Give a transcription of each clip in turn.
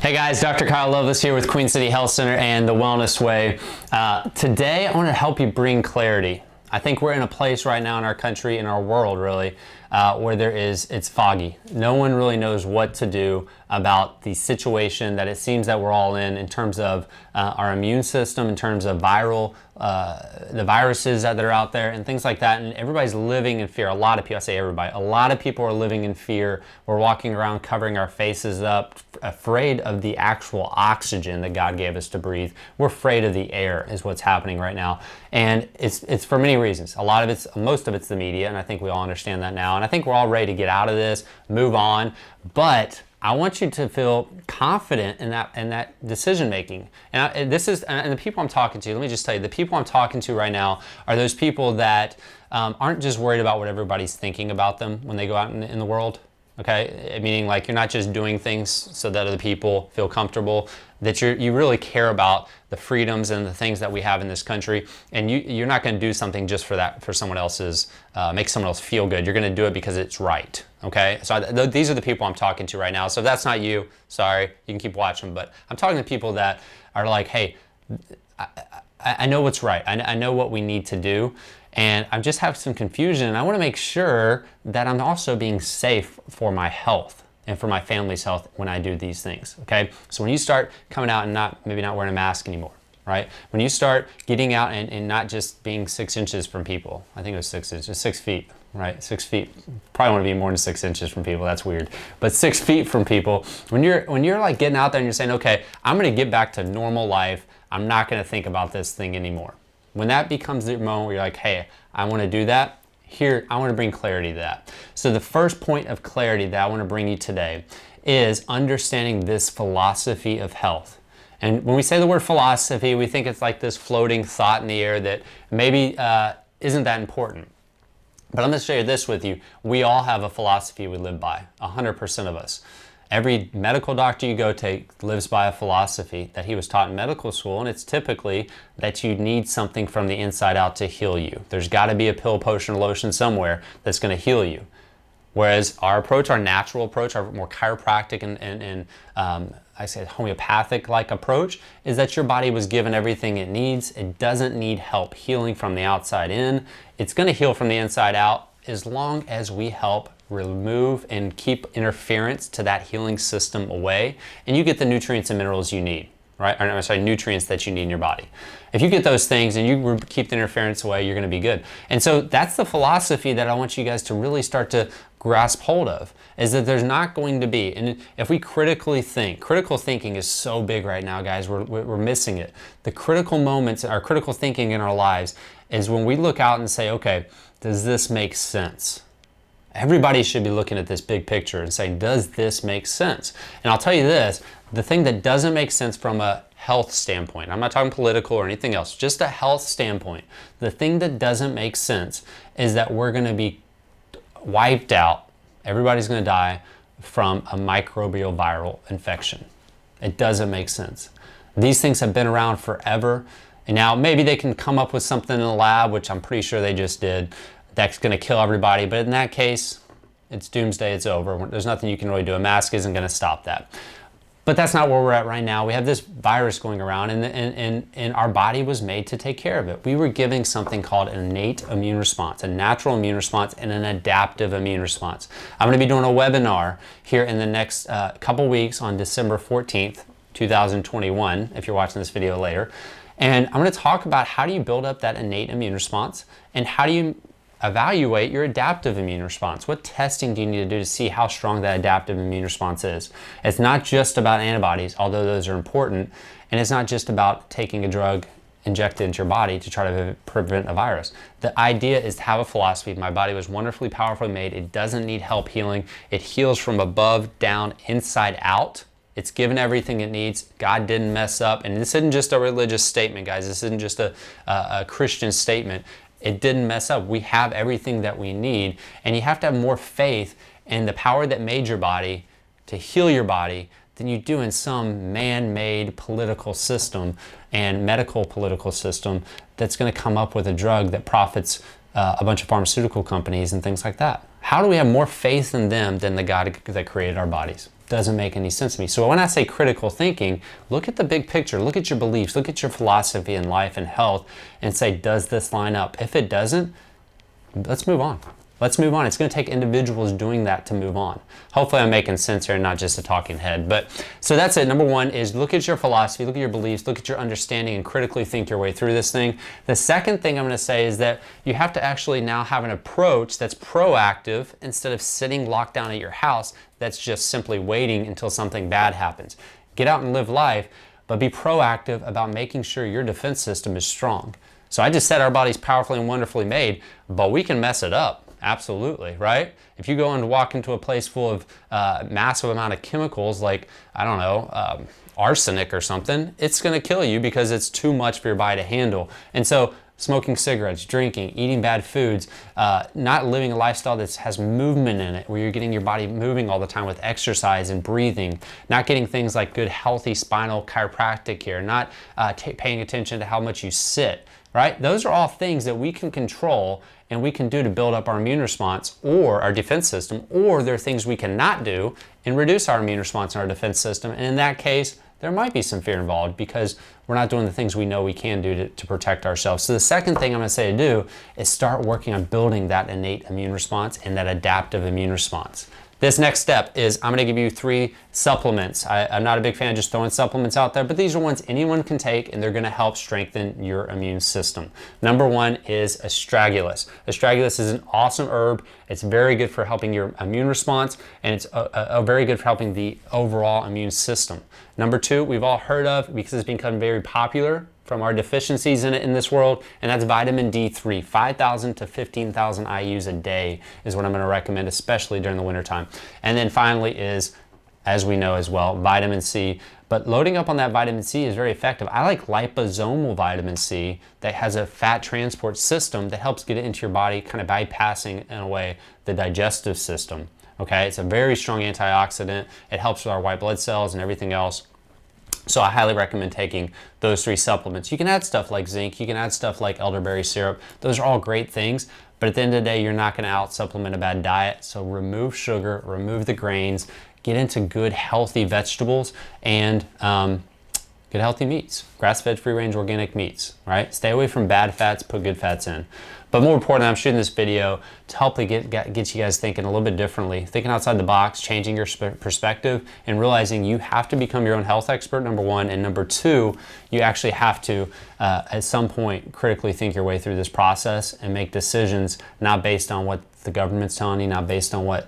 Hey guys, Dr. Kyle Loveless here with Queen City Health Center and The Wellness Way. Today I want to help you bring clarity. I think we're in a place right now in our country, in our world really, where it's foggy. No one really knows what to do about the situation that it seems that we're all in terms of our immune system, in terms of the viruses that are out there and things like that. And everybody's living in fear. A lot of people, I say everybody, a lot of people are living in fear. We're walking around covering our faces up, afraid of the actual oxygen that God gave us to breathe. We're afraid of the air is what's happening right now. And it's for many reasons. Most of it's the media, and I think we all understand that now. And I think we're all ready to get out of this, move on. But I want you to feel confident in that decision making. And the people I'm talking to, let me just tell you, the people I'm talking to right now are those people that aren't just worried about what everybody's thinking about them when they go out in the world. Okay, meaning like you're not just doing things so that other people feel comfortable, that you really care about the freedoms and the things that we have in this country, and you're not going to do something just for someone else's, make someone else feel good. You're going to do it because it's right. Okay, so these are the people I'm talking to right now. So if that's not you, sorry, you can keep watching, but I'm talking to people that are like, hey, I know what's right. I know what we need to do. And I just have some confusion, and I want to make sure that I'm also being safe for my health and for my family's health when I do these things, okay? So when you start coming out and maybe not wearing a mask anymore, right? When you start getting out and not just being 6 inches from people, I think it was 6 inches, 6 feet, right? 6 feet, probably want to be more than 6 inches from people, that's weird. But 6 feet from people, when you're like getting out there and you're saying, okay, I'm going to get back to normal life, I'm not going to think about this thing anymore. When that becomes the moment where you're like, hey, I want to do that, here, I want to bring clarity to that. So the first point of clarity that I want to bring you today is understanding this philosophy of health. And when we say the word philosophy, we think it's like this floating thought in the air that maybe isn't that important. But I'm going to share this with you. We all have a philosophy we live by, 100% of us. Every medical doctor you go to lives by a philosophy that he was taught in medical school, and it's typically that you need something from the inside out to heal you. There's got to be a pill, potion, lotion somewhere that's going to heal you. Whereas our approach, our natural approach, our more chiropractic and I say homeopathic-like approach is that your body was given everything it needs. It doesn't need help healing from the outside in. It's going to heal from the inside out as long as we help remove and keep interference to that healing system away, and you get the nutrients and minerals you need, right? Or, sorry, nutrients that you need in your body. If you get those things and you keep the interference away, you're going to be good. And so that's the philosophy that I want you guys to really start to grasp hold of, is that there's not going to be, and if we critically think, critical thinking is so big right now, guys, we're missing it. The critical moments, our critical thinking in our lives is when we look out and say, okay, does this make sense? Everybody should be looking at this big picture and saying, does this make sense? And I'll tell you this, the thing that doesn't make sense from a health standpoint, I'm not talking political or anything else, just a health standpoint, the thing that doesn't make sense is that we're going to be wiped out, everybody's going to die from a microbial viral infection. It doesn't make sense. These things have been around forever, and now maybe they can come up with something in the lab, which I'm pretty sure they just did, that's going to kill everybody. But in that case, it's doomsday, it's over. There's nothing you can really do. A mask isn't going to stop that. But that's not where we're at right now. We have this virus going around, and our body was made to take care of it. We were giving something called an innate immune response, a natural immune response, and an adaptive immune response. I'm going to be doing a webinar here in the next couple weeks on December 14th, 2021, if you're watching this video later. And I'm going to talk about how do you build up that innate immune response, and how do you evaluate your adaptive immune response. What testing do you need to do to see how strong that adaptive immune response is? It's not just about antibodies, although those are important, and it's not just about taking a drug injected into your body to try to prevent a virus. The idea is to have a philosophy. My body was wonderfully powerfully made. It doesn't need help healing. It heals from above, down, inside out. It's given everything it needs. God didn't mess up. And this isn't just a religious statement, guys. This isn't just a Christian statement. It didn't mess up. We have everything that we need, and you have to have more faith in the power that made your body to heal your body than you do in some man-made political system and medical political system that's going to come up with a drug that profits a bunch of pharmaceutical companies and things like that. How do we have more faith in them than the God that created our bodies? doesn't make any sense to me. So when I say critical thinking, look at the big picture, look at your beliefs, look at your philosophy in life and health, and say, does this line up? If it doesn't, let's move on. Let's move on. It's going to take individuals doing that to move on. Hopefully I'm making sense here and not just a talking head. But so that's it. Number one is look at your philosophy, look at your beliefs, look at your understanding, and critically think your way through this thing. The second thing I'm going to say is that you have to actually now have an approach that's proactive instead of sitting locked down at your house that's just simply waiting until something bad happens. Get out and live life, but be proactive about making sure your defense system is strong. So I just said our body's powerfully and wonderfully made, but we can mess it up. Absolutely, right? If you go and walk into a place full of massive amount of chemicals like, I don't know, arsenic or something, it's going to kill you because it's too much for your body to handle. And so smoking cigarettes, drinking, eating bad foods, not living a lifestyle that has movement in it, where you're getting your body moving all the time with exercise and breathing, not getting things like good, healthy spinal chiropractic care, not paying attention to how much you sit, right? Those are all things that we can control and we can do to build up our immune response or our defense system, or there are things we cannot do and reduce our immune response and our defense system. And in that case, there might be some fear involved because we're not doing the things we know we can do to protect ourselves. So the second thing I'm going to say to do is start working on building that innate immune response and that adaptive immune response. This next step is I'm going to give you 3 supplements. I'm not a big fan of just throwing supplements out there, but these are ones anyone can take and they're going to help strengthen your immune system. Number 1 is astragalus. Astragalus is an awesome herb. It's very good for helping your immune response, and it's very good for helping the overall immune system. Number 2, we've all heard of, because it's become very popular from our deficiencies in it in this world, and that's vitamin D3. 5,000 to 15,000 IUs a day is what I'm going to recommend, especially during the wintertime. And then finally is, as we know as well, vitamin C. But loading up on that vitamin C is very effective. I like liposomal vitamin C that has a fat transport system that helps get it into your body, kind of bypassing, in a way, the digestive system. Okay, it's a very strong antioxidant. It helps with our white blood cells and everything else. So I highly recommend taking those 3 supplements. You can add stuff like zinc, you can add stuff like elderberry syrup. Those are all great things, but at the end of the day, you're not going to out-supplement a bad diet. So remove sugar, remove the grains, get into good, healthy vegetables, and good, healthy meats. Grass-fed, free-range, organic meats, right? Stay away from bad fats, put good fats in. But more importantly, I'm shooting this video to help get you guys thinking a little bit differently, thinking outside the box, changing your perspective, and realizing you have to become your own health expert, number 1, and number 2, you actually have to, at some point, critically think your way through this process and make decisions not based on what the government's telling you, not based on what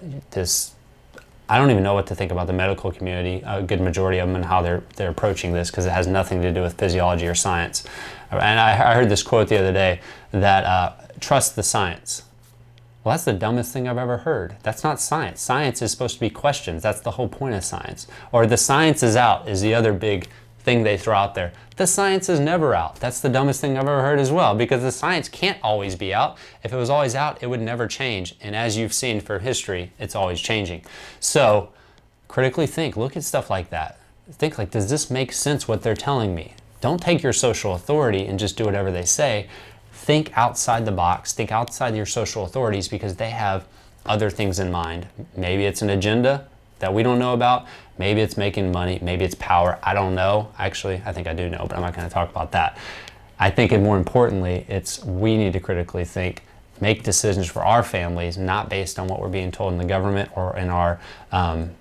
I don't even know what to think about the medical community, a good majority of them, and how they're approaching this, because it has nothing to do with physiology or science. And I heard this quote the other day that trust the science. Well, that's the dumbest thing I've ever heard. That's not science. Science is supposed to be questions. That's the whole point of science. Or the science is out is the other big thing they throw out there. The science is never out. That's the dumbest thing I've ever heard as well, because the science can't always be out. If it was always out, it would never change. And as you've seen for history, it's always changing. So critically think, look at stuff like that. Think like, does this make sense what they're telling me? Don't take your social authority and just do whatever they say. Think outside the box, think outside your social authorities, because they have other things in mind. Maybe it's an agenda that we don't know about. Maybe it's making money. Maybe it's power. I don't know. Actually, I think I do know, but I'm not going to talk about that. I think, and more importantly, we need to critically think, make decisions for our families, not based on what we're being told in the government or in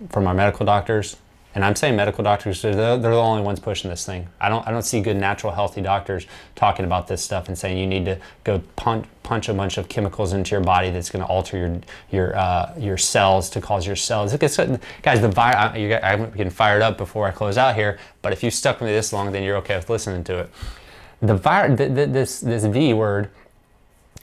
from our medical doctors. And I'm saying medical doctors, they're the only ones pushing this thing. I don't see good, natural, healthy doctors talking about this stuff and saying you need to go punch a bunch of chemicals into your body that's going to alter your cells to cause your cells. Guys, the virus, I'm getting fired up before I close out here, but if you stuck with me this long, then you're okay with listening to it. The virus, this V word,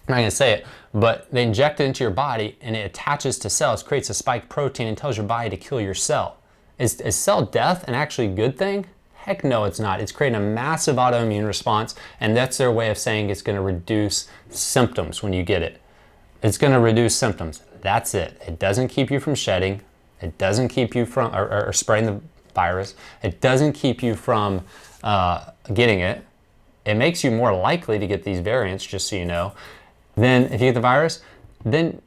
I'm not going to say it, but they inject it into your body and it attaches to cells, creates a spike protein, and tells your body to kill your cell. Is cell death an actually good thing? Heck no, it's not. It's creating a massive autoimmune response, and that's their way of saying it's going to reduce symptoms when you get it. It's going to reduce symptoms. That's it. It doesn't keep you from shedding. It doesn't keep you from or spraying the virus. It doesn't keep you from getting it. It makes you more likely to get these variants, just so you know. Then if you get the virus, then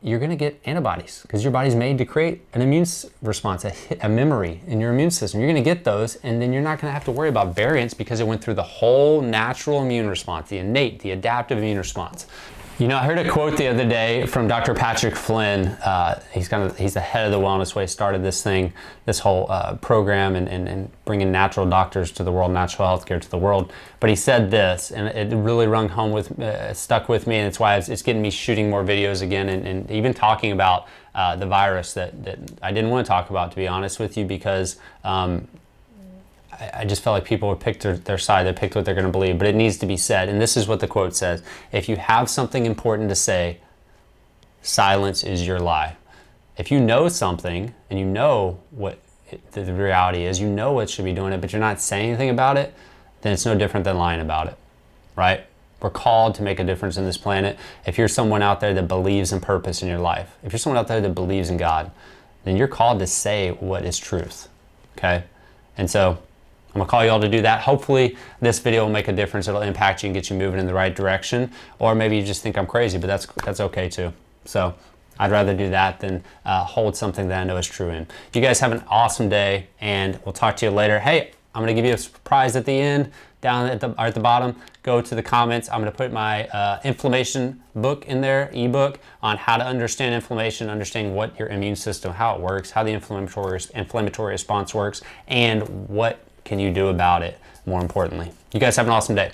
you're going to get antibodies because your body's made to create an immune response, a memory in your immune system. You're going to get those, and then you're not going to have to worry about variants because it went through the whole natural immune response, the innate, the adaptive immune response. You know, I heard a quote the other day from Dr. Patrick Flynn. He's the head of the Wellness Way, started this thing, this whole program and bringing natural doctors to the world, natural healthcare to the world. But he said this, and it really rung home stuck with me, and it's why it's getting me shooting more videos again and even talking about the virus that I didn't want to talk about, to be honest with you, because I just felt like people would pick their side. They picked what they're going to believe, but it needs to be said. And this is what the quote says: if you have something important to say, silence is your lie. If you know something and you know what the reality is, you know what should be doing it, but you're not saying anything about it, then it's no different than lying about it, right? We're called to make a difference in this planet. If you're someone out there that believes in purpose in your life, if you're someone out there that believes in God, then you're called to say what is truth, okay? And so I'm gonna call you all to do that. Hopefully this video will make a difference. It'll impact you and get you moving in the right direction. Or maybe you just think I'm crazy, but that's okay too. So I'd rather do that than hold something that I know is true in. You guys have an awesome day, and we'll talk to you later. Hey, I'm gonna give you a surprise at the end, down at the bottom. Go to the comments. I'm gonna put my inflammation book in there, ebook, on how to understand inflammation, understanding what your immune system, how it works, how the inflammatory response works, and what can you do about it, more importantly. You guys have an awesome day.